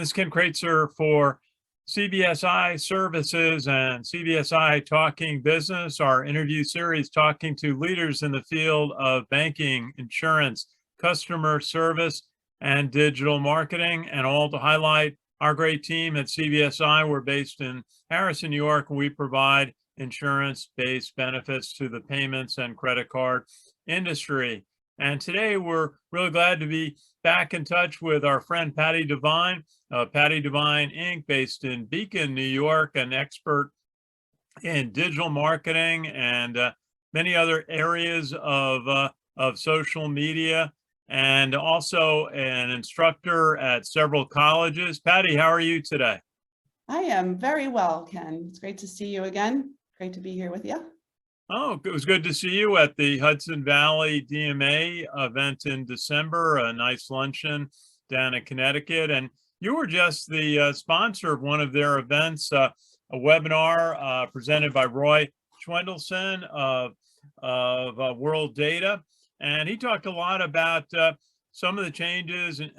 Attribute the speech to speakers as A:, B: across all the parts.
A: this is Ken Kraetzer for CBSI Services and CBSI Talking Business, our interview series talking to leaders in the field of banking, insurance, customer service, and digital marketing, and all to highlight our great team at CBSI. We're based in Harrison, New York, and we provide insurance-based benefits to the payments and credit card industry. And today we're really glad to be back in touch with our friend Patti Devine, Patti Devine Inc., based in Beacon, New York, an expert in digital marketing and many other areas of social media, and also an instructor at several colleges. Patti, how are you today?
B: I am very well, Ken. It's great to see you again. Great to be here with you.
A: Oh, it was good to see you at the Hudson Valley DMA event in December, a nice luncheon down in Connecticut. And you were just the sponsor of one of their events, a webinar presented by Roy Schwendelson of World Data. And he talked a lot about some of the changes in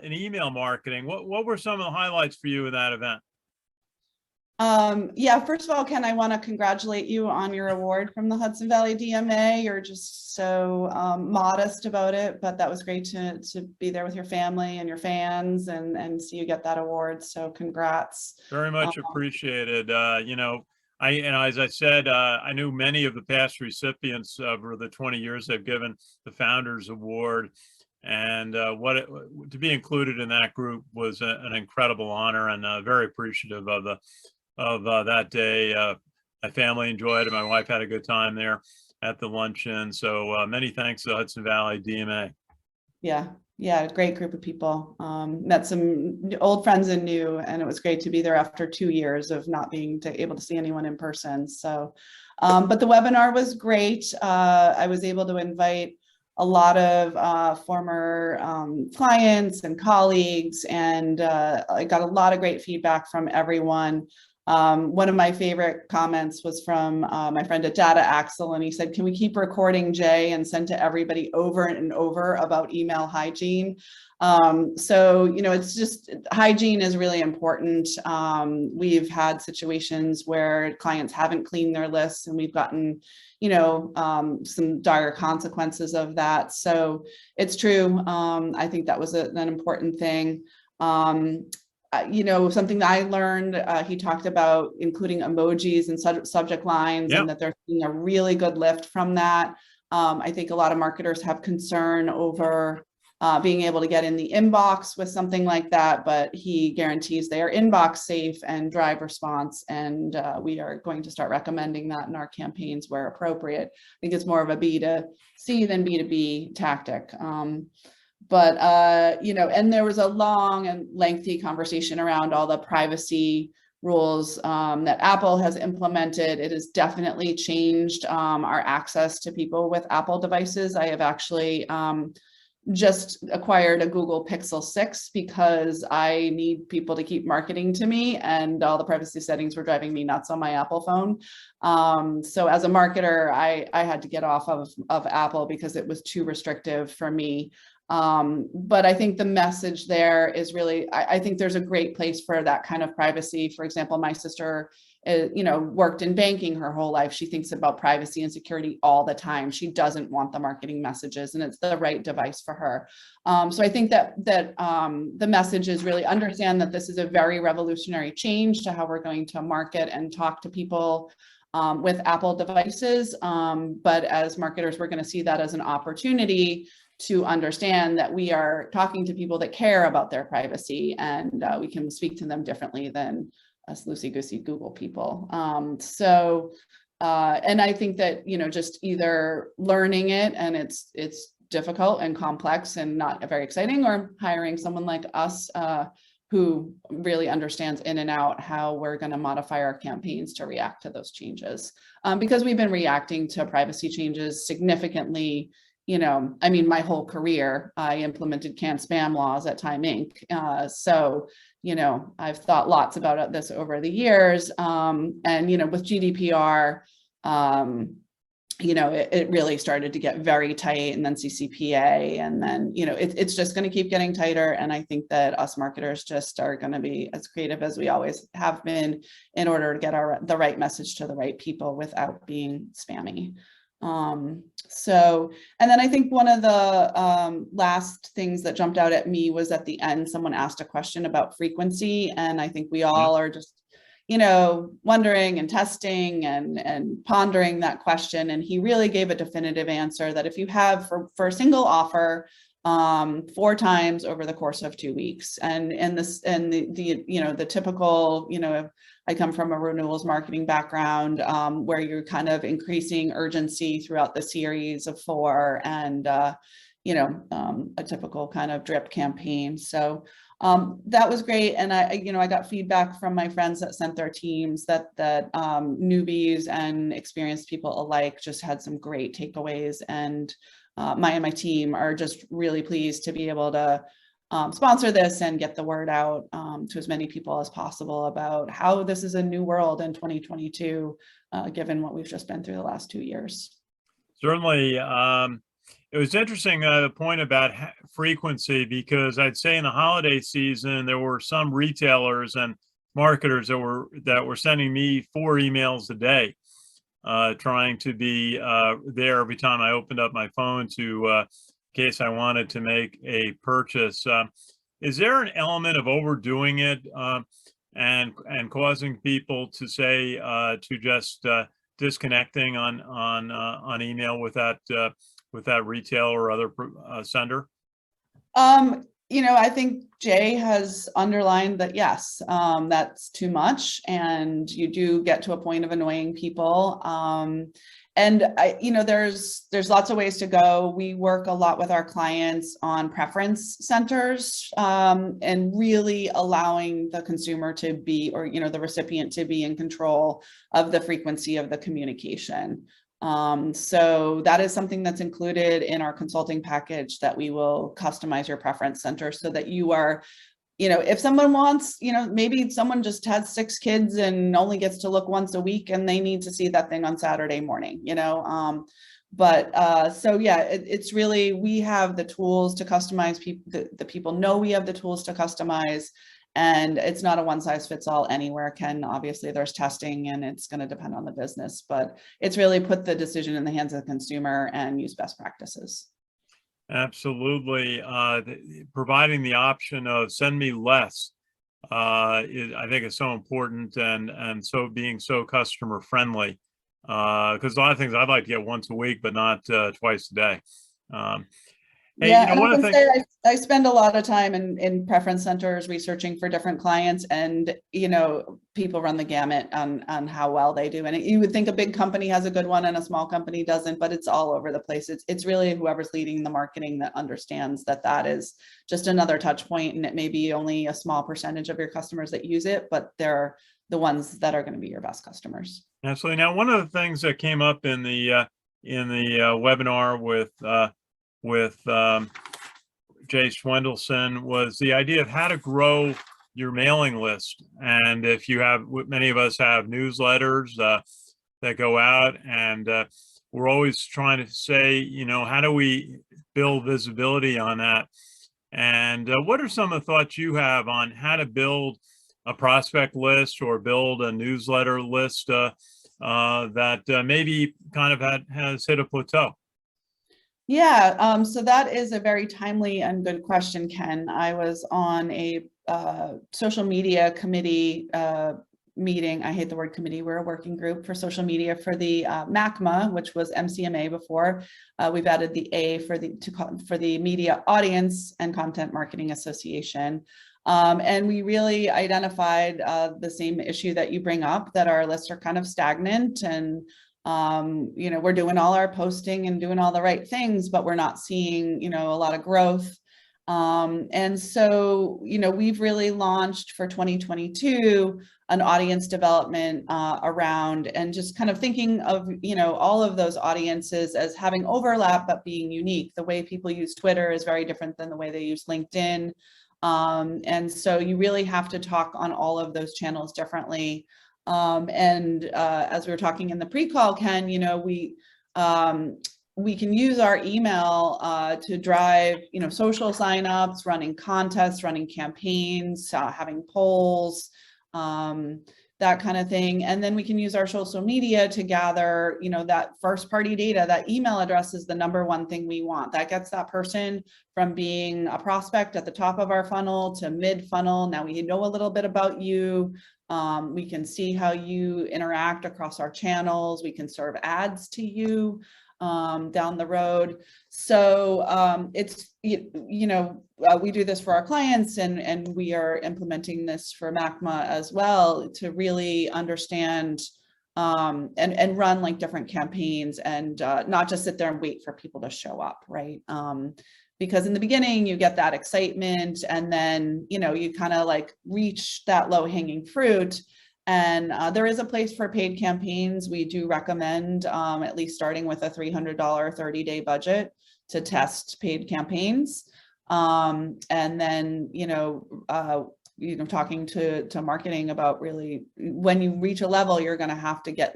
A: email marketing. What were some of the highlights for you in that event?
B: Yeah, first of all, Ken, I want to congratulate you on your award from the Hudson Valley DMA. You're just so modest about it, but that was great to be there with your family and your fans and see you get that award. So congrats.
A: Very much appreciated. You know, as I said, I knew many of the past recipients over the 20 years they've given the Founders Award, and to be included in that group was an incredible honor, and very appreciative of that day. My family enjoyed it. My wife had a good time there at the luncheon. So many thanks to Hudson Valley DMA.
B: Yeah, great group of people. Met some old friends and new, and it was great to be there after 2 years of not being able to see anyone in person. So, but the webinar was great. I was able to invite a lot of former clients and colleagues, and I got a lot of great feedback from everyone. One of my favorite comments was from my friend at Data Axle, and he said, "Can we keep recording Jay and send to everybody over and over about email hygiene?" So, you know, it's just, hygiene is really important. We've had situations where clients haven't cleaned their lists, and we've gotten, you know, some dire consequences of that. So it's true. I think that was an important thing. You know, something that I learned, he talked about including emojis and subject lines, and that they're seeing a really good lift from that. I think a lot of marketers have concern over being able to get in the inbox with something like that, but he guarantees they are inbox safe and drive response, and we are going to start recommending that in our campaigns where appropriate. I think it's more of a B2C than B2B tactic. But you know, and there was a long and lengthy conversation around all the privacy rules that Apple has implemented. It has definitely changed our access to people with Apple devices. I have actually just acquired a Google Pixel 6 because I need people to keep marketing to me, and all the privacy settings were driving me nuts on my Apple phone. So as a marketer, I had to get off of Apple because it was too restrictive for me. But I think the message there is really, I think there's a great place for that kind of privacy. For example, my sister, you know, worked in banking her whole life. She thinks about privacy and security all the time. She doesn't want the marketing messages, and it's the right device for her. So I think that the message is really understand that this is a very revolutionary change to how we're going to market and talk to people with Apple devices. But as marketers, we're going to see that as an opportunity to understand that we are talking to people that care about their privacy, and we can speak to them differently than us loosey-goosey Google people. And I think that, you know, just either learning it, and it's difficult and complex and not very exciting, or hiring someone like us who really understands in and out how we're going to modify our campaigns to react to those changes. Because we've been reacting to privacy changes significantly. You know, I mean, my whole career, I implemented canned spam laws at Time Inc. So, you know, I've thought lots about this over the years. And, you know, with GDPR, it really started to get very tight, and then CCPA, and then, it's just going to keep getting tighter. And I think that us marketers just are going to be as creative as we always have been in order to get the right message to the right people without being spammy. And then I think one of the last things that jumped out at me was at the end, someone asked a question about frequency. And I think we all are just, wondering and testing and pondering that question. And he really gave a definitive answer that if you have for a single offer, 4 times over the course of 2 weeks, and the typical, I come from a renewals marketing background, where you're kind of increasing urgency throughout the series of 4, and a typical kind of drip campaign. So that was great. And I got feedback from my friends that sent their teams that newbies and experienced people alike just had some great takeaways. And my team are just really pleased to be able to sponsor this and get the word out to as many people as possible about how this is a new world in 2022, given what we've just been through the last 2 years.
A: Certainly. It was interesting, the point about frequency, because I'd say in the holiday season, there were some retailers and marketers that were sending me 4 emails a day, trying to be there every time I opened up my phone in case I wanted to make a purchase. Is there an element of overdoing it and causing people to say to just disconnecting on email with that retailer or other sender?
B: I think Jay has underlined that, yes, that's too much, and you do get to a point of annoying people. And there's lots of ways to go. We work a lot with our clients on preference centers, and really allowing the consumer to be, or the recipient to be in control of the frequency of the communication. So that is something that's included in our consulting package, that we will customize your preference center so that you are, if someone wants, maybe someone just has 6 kids and only gets to look once a week and they need to see that thing on Saturday morning, so yeah, it's really, we have the tools to customize. The people know we have the tools to customize. And it's not a one size fits all anywhere, Ken. Obviously, there's testing and it's going to depend on the business, but it's really put the decision in the hands of the consumer and use best practices.
A: Absolutely. Providing the option of send me less, I think is so important, and so being so customer friendly, because a lot of things I'd like to get once a week, but not twice a day. Hey,
B: Yeah,
A: one of the things
B: I spend a lot of time in preference centers researching for different clients, and people run the gamut on how well they do. And you would think a big company has a good one and a small company doesn't, but it's all over the place. It's really whoever's leading the marketing that understands that is just another touch point, and it may be only a small percentage of your customers that use it, but they're the ones that are going to be your best customers.
A: Absolutely. Now, one of the things that came up in the webinar with Jay Schwendelson was the idea of how to grow your mailing list. And if you have, many of us have newsletters that go out, and we're always trying to say, how do we build visibility on that? And what are some of the thoughts you have on how to build a prospect list or build a newsletter list that maybe kind of has hit a plateau?
B: Yeah, so that is a very timely and good question, Ken. I was on a social media committee meeting. I hate the word committee. We're a working group for social media for the MACMA, which was MCMA before. We've added the A for the Media Audience and Content Marketing Association. And we really identified the same issue that you bring up, that our lists are kind of stagnant, and we're doing all our posting and doing all the right things, but we're not seeing, a lot of growth. And so, we've really launched for 2022 an audience development around, and just kind of thinking of, all of those audiences as having overlap, but being unique. The way people use Twitter is very different than the way they use LinkedIn. And so you really have to talk on all of those channels differently. As we were talking in the pre-call, Ken, we we can use our email to drive, social signups, running contests, running campaigns, having polls, that kind of thing. And then we can use our social media to gather, that first party data. That email address is the number one thing we want. That gets that person from being a prospect at the top of our funnel to mid funnel. Now we know a little bit about you. We can see how you interact across our channels. We can serve ads to you down the road. So it's, we do this for our clients, and we are implementing this for MACMA as well to really understand and run like different campaigns, and not just sit there and wait for people to show up, right? Because in the beginning you get that excitement, and then, you kind of like reach that low hanging fruit. And there is a place for paid campaigns. We do recommend at least starting with a $300 30-day budget to test paid campaigns. And then, talking to marketing about really when you reach a level, you're going to have to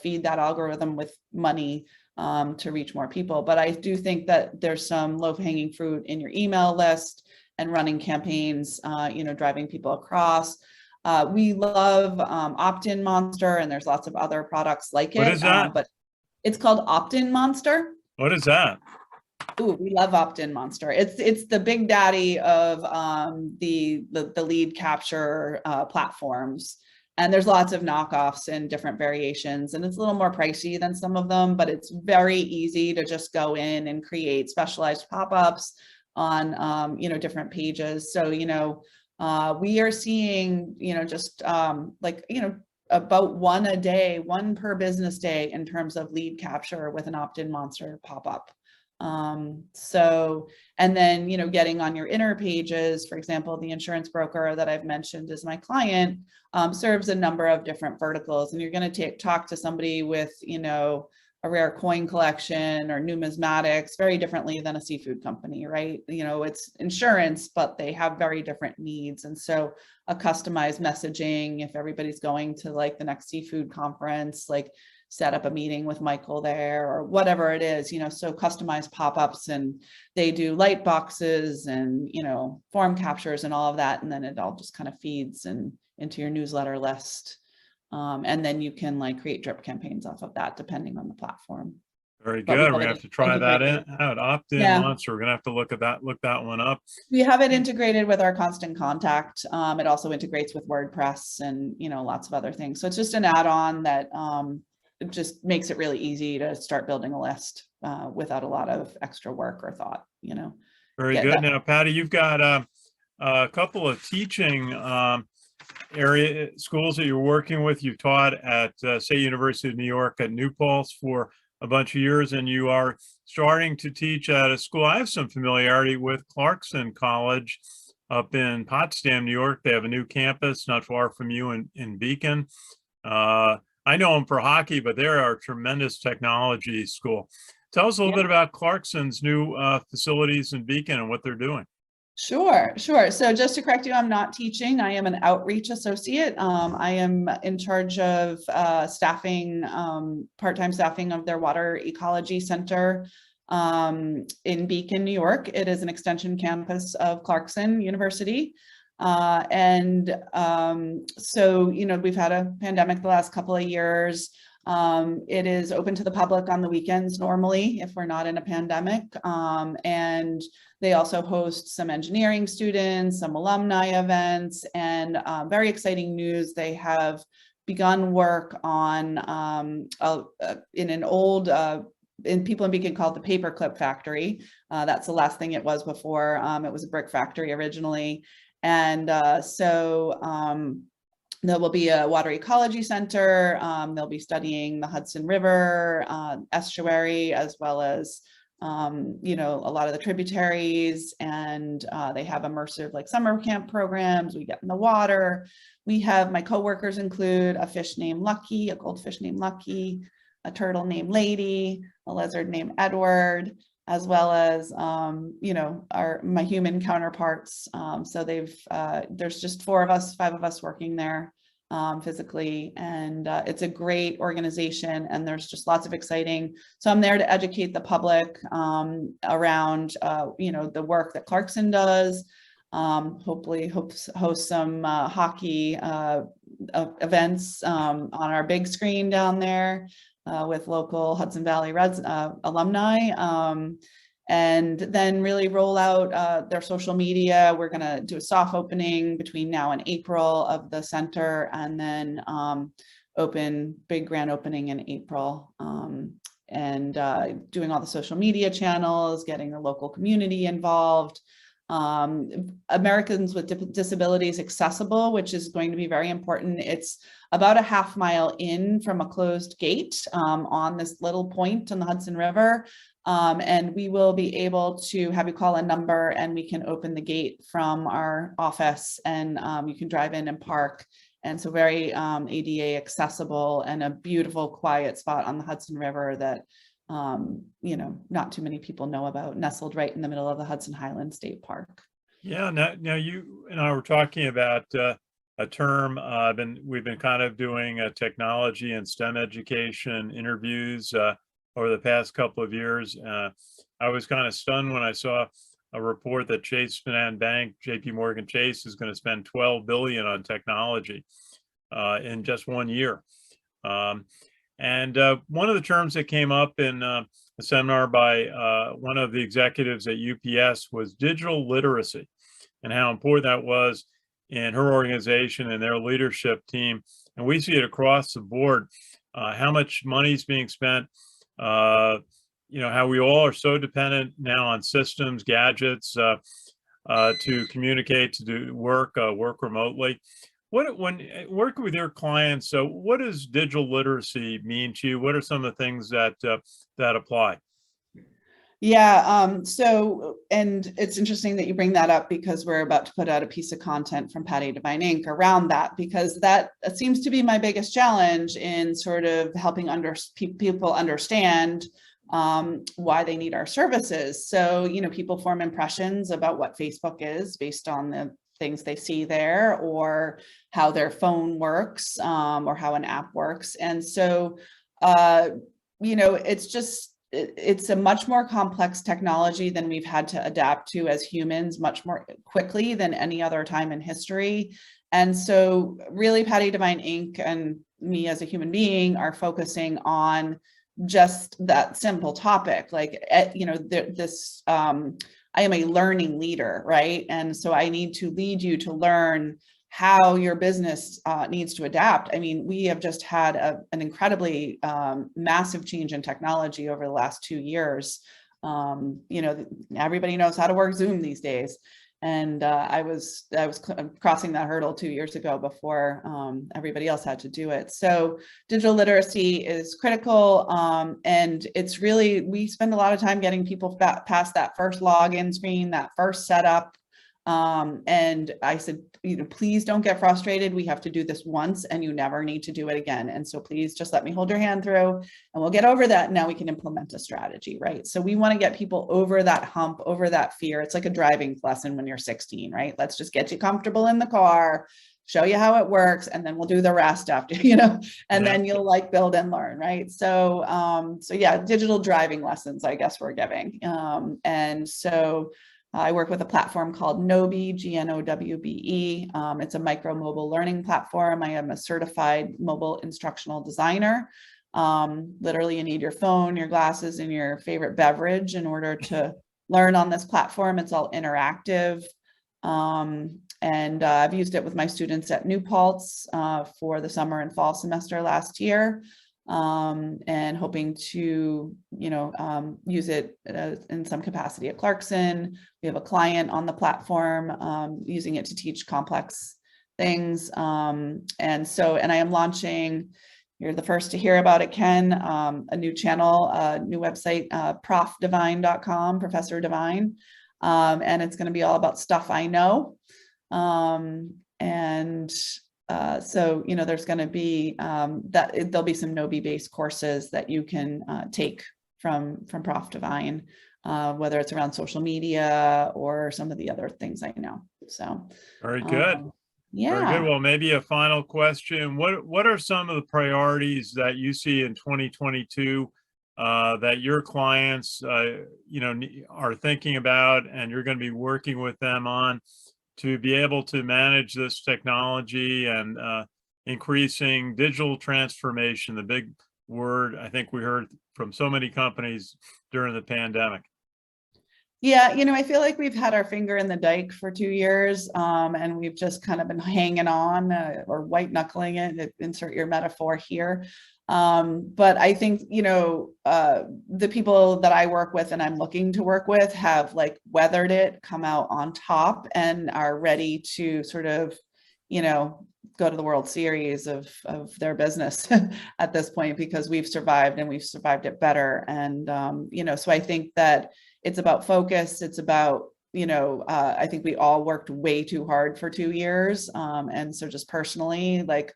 B: feed that algorithm with money to reach more people. But I do think that there's some low-hanging fruit in your email list and running campaigns, driving people across. We love Opt-in Monster, and there's lots of other products like it.
A: What is that?
B: But it's called Opt-in Monster.
A: What is that?
B: Ooh, we love Opt-in Monster. It's the big daddy of the lead capture platforms. And there's lots of knockoffs and different variations, and it's a little more pricey than some of them, but it's very easy to just go in and create specialized pop-ups on different pages. So we are seeing, about one a day, one per business day in terms of lead capture with an Opt-in Monster pop-up. And then, getting on your inner pages, for example, the insurance broker that I've mentioned is my client, serves a number of different verticals, and you're going to talk to somebody with, a rare coin collection or numismatics very differently than a seafood company, right? It's insurance, but they have very different needs. And so a customized messaging, if everybody's going to like the next seafood conference, like set up a meeting with Michael there or whatever it is, so customized pop-ups, and they do light boxes and, form captures and all of that. And then it all just kind of feeds into your newsletter list. And then you can create drip campaigns off of that depending on the platform.
A: Very good. We're gonna have to try that out. Opt-in Monster. We're gonna have to look that one up.
B: We have it integrated with our Constant Contact. It also integrates with WordPress and lots of other things. So it's just an add-on that it just makes it really easy to start building a list without a lot of extra work or thought.
A: Very good. Now, Patti, you've got a couple of teaching area schools that you're working with. You taught at State University of New York at New Paltz for a bunch of years, and you are starting to teach at a school I have some familiarity with, Clarkson College up in Potsdam, New York. They have a new campus not far from you in Beacon. I know them for hockey, but they're a tremendous technology school. Tell us a little bit about Clarkson's new facilities in Beacon and what they're doing.
B: Sure. So just to correct you, I'm not teaching. I am an outreach associate. I am in charge of staffing, part-time staffing of their water ecology center in Beacon, New York. It is an extension campus of Clarkson University. So, we've had a pandemic the last couple of years. It is open to the public on the weekends normally, if we're not in a pandemic. And they also host some engineering students, some alumni events, and very exciting news. They have begun work on in an old people in Beacon called the Paperclip Factory. That's the last thing it was before. It was a brick factory originally. And there will be a water ecology center. They'll be studying the Hudson River estuary, as well as, a lot of the tributaries. And they have immersive summer camp programs. We get in the water. We have, my coworkers include a fish named Lucky, a goldfish named Lucky, a turtle named Lady, a lizard named Edward, as well as, my human counterparts. So there's just 5 of us working there physically, and it's a great organization, and there's just lots of exciting. So I'm there to educate the public around the work that Clarkson does. Hopefully host some hockey events on our big screen down there with local Hudson Valley Reds alumni. And then really roll out their social media. We're going to do a soft opening between now and April of the center, and then big grand opening in April. And doing all the social media channels, getting the local community involved. Americans with Disabilities Accessible, which is going to be very important. It's about a half mile in from a closed gate on this little point on the Hudson River. And we will be able to have you call a number, and we can open the gate from our office, and you can drive in and park. And so very ADA accessible, and a beautiful quiet spot on the Hudson River that not too many people know about, nestled right in the middle of the Hudson Highland State Park.
A: Yeah, now you and I were talking about a term. We've been kind of doing technology and STEM education interviews over the past couple of years. I was kind of stunned when I saw a report that Chase Finance Bank, JP Morgan Chase, is going to spend $12 billion on technology in just 1 year. And one of the terms that came up in a seminar by one of the executives at UPS was digital literacy, and how important that was in her organization and their leadership team. And we see it across the board, how much money is being spent, how we all are so dependent now on systems, gadgets to communicate, to do work remotely. When working with your clients, so what does digital literacy mean to you? What are some of the things that apply?
B: Yeah, and it's interesting that you bring that up, because we're about to put out a piece of content from Patti Devine Inc. around that, because that seems to be my biggest challenge in sort of helping people understand why they need our services. So, people form impressions about what Facebook is based on the things they see there, or how their phone works, or how an app works. And so, it's a much more complex technology than we've had to adapt to as humans, much more quickly than any other time in history. And so really Patti Devine Inc. and me as a human being are focusing on just that simple topic. Like, I am a learning leader, right? And so I need to lead you to learn how your business needs to adapt. I mean, we have just had an incredibly massive change in technology over the last 2 years. Everybody knows how to work Zoom these days. And I was crossing that hurdle 2 years ago before everybody else had to do it. So digital literacy is critical. And it's really, we spend a lot of time getting people past that first login screen, that first setup. And I said, please don't get frustrated. We have to do this once, and you never need to do it again. And so please just let me hold your hand through, and we'll get over that. Now we can implement a strategy, right? So we want to get people over that hump, over that fear. It's like a driving lesson when you're 16, right? Let's just get you comfortable in the car, show you how it works, and then we'll do the rest after, and then you'll build and learn, right? So, yeah, digital driving lessons, I guess we're giving. And so I work with a platform called Knowbe, G-N-O-W-B-E. It's a micro mobile learning platform. I am a certified mobile instructional designer. Literally, you need your phone, your glasses, and your favorite beverage in order to learn on this platform. It's all interactive. And I've used it with my students at New Paltz for the summer and fall semester last year. And hoping to, use it in some capacity at Clarkson. We have a client on the platform using it to teach complex things. And I am launching, you're the first to hear about it, Ken, a new channel, a new website, profdevine.com, Professor Devine. And it's going to be all about stuff I know. So, there's going to be there'll be some Knowbe based courses that you can take from Prof Devine, whether it's around social media or some of the other things I know. So
A: very good. Very good.
B: Yeah.
A: Well, maybe a final question. What are some of the priorities that you see in 2022 that your clients, are thinking about, and you're going to be working with them on to be able to manage this technology and increasing digital transformation, the big word I think we heard from so many companies during the pandemic?
B: Yeah, I feel like we've had our finger in the dike for 2 years, and we've just kind of been hanging on, or white knuckling it, insert your metaphor here. But I think, the people that I work with and I'm looking to work with have like weathered it, come out on top, and are ready to sort of, go to the World Series of their business at this point, because we've survived and we've survived it better. And, so I think that it's about focus. It's about, I think we all worked way too hard for 2 years. And so just personally, like,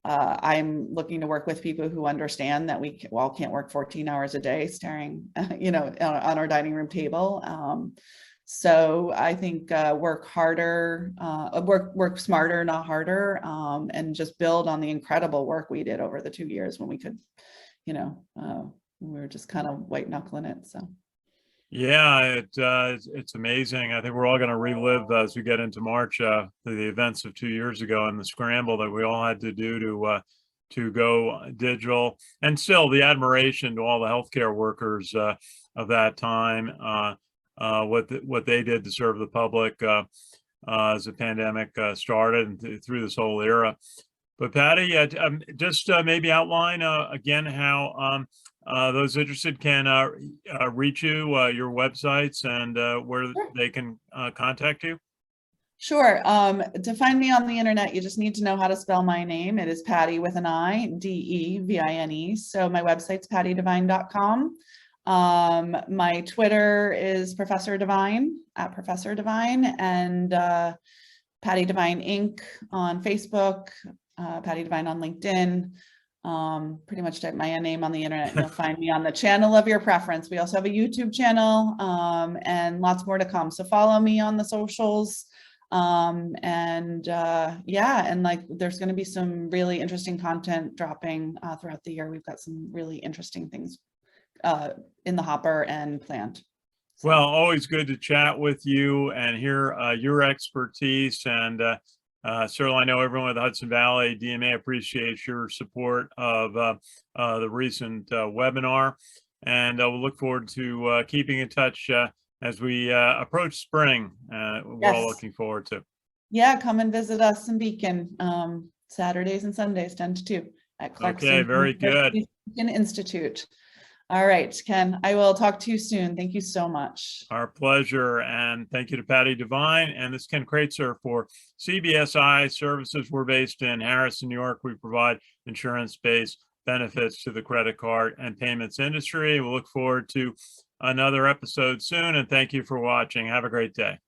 B: I'm looking to work with people who understand that we all can't work 14 hours a day staring, on our dining room table. So I think work harder, work smarter, not harder, and just build on the incredible work we did over the 2 years when we could, we were just kind of white knuckling it. So.
A: Yeah, it's amazing. I think we're all going to relive as we get into March the events of 2 years ago and the scramble that we all had to do to go digital, and still the admiration to all the healthcare workers of that time, what they did to serve the public as the pandemic started and through this whole era. But Patti, just maybe outline again how those interested can reach you, your websites, and where
B: Sure.
A: they can contact you.
B: Sure. To find me on the internet, you just need to know how to spell my name. It is Patti with an I, Devine. So my website's pattidevine.com. My Twitter is Professor Devine, at Professor Devine, and Patti Devine Inc. on Facebook, Patti Devine on LinkedIn. Pretty much type my name on the internet and you'll find me on the channel of your preference. We also have a YouTube channel, and lots more to come. So follow me on the socials. And like there's going to be some really interesting content dropping throughout the year. We've got some really interesting things in the hopper and planned. So.
A: Well, always good to chat with you and hear your expertise. And certainly I know everyone at the Hudson Valley DMA appreciates your support of the recent webinar. And we'll look forward to keeping in touch as we approach spring. We're all looking forward to.
B: Yeah, come and visit us in Beacon, Saturdays and Sundays, 10 to 2 at Clarkson.
A: Okay, very good.
B: Beacon Institute. All right, Ken, I will talk to you soon. Thank you so much.
A: Our pleasure. And thank you to Patti Devine. And this is Ken Kraetzer for CBSI Services. We're based in Harrison, New York. We provide insurance-based benefits to the credit card and payments industry. We'll look forward to another episode soon. And thank you for watching. Have a great day.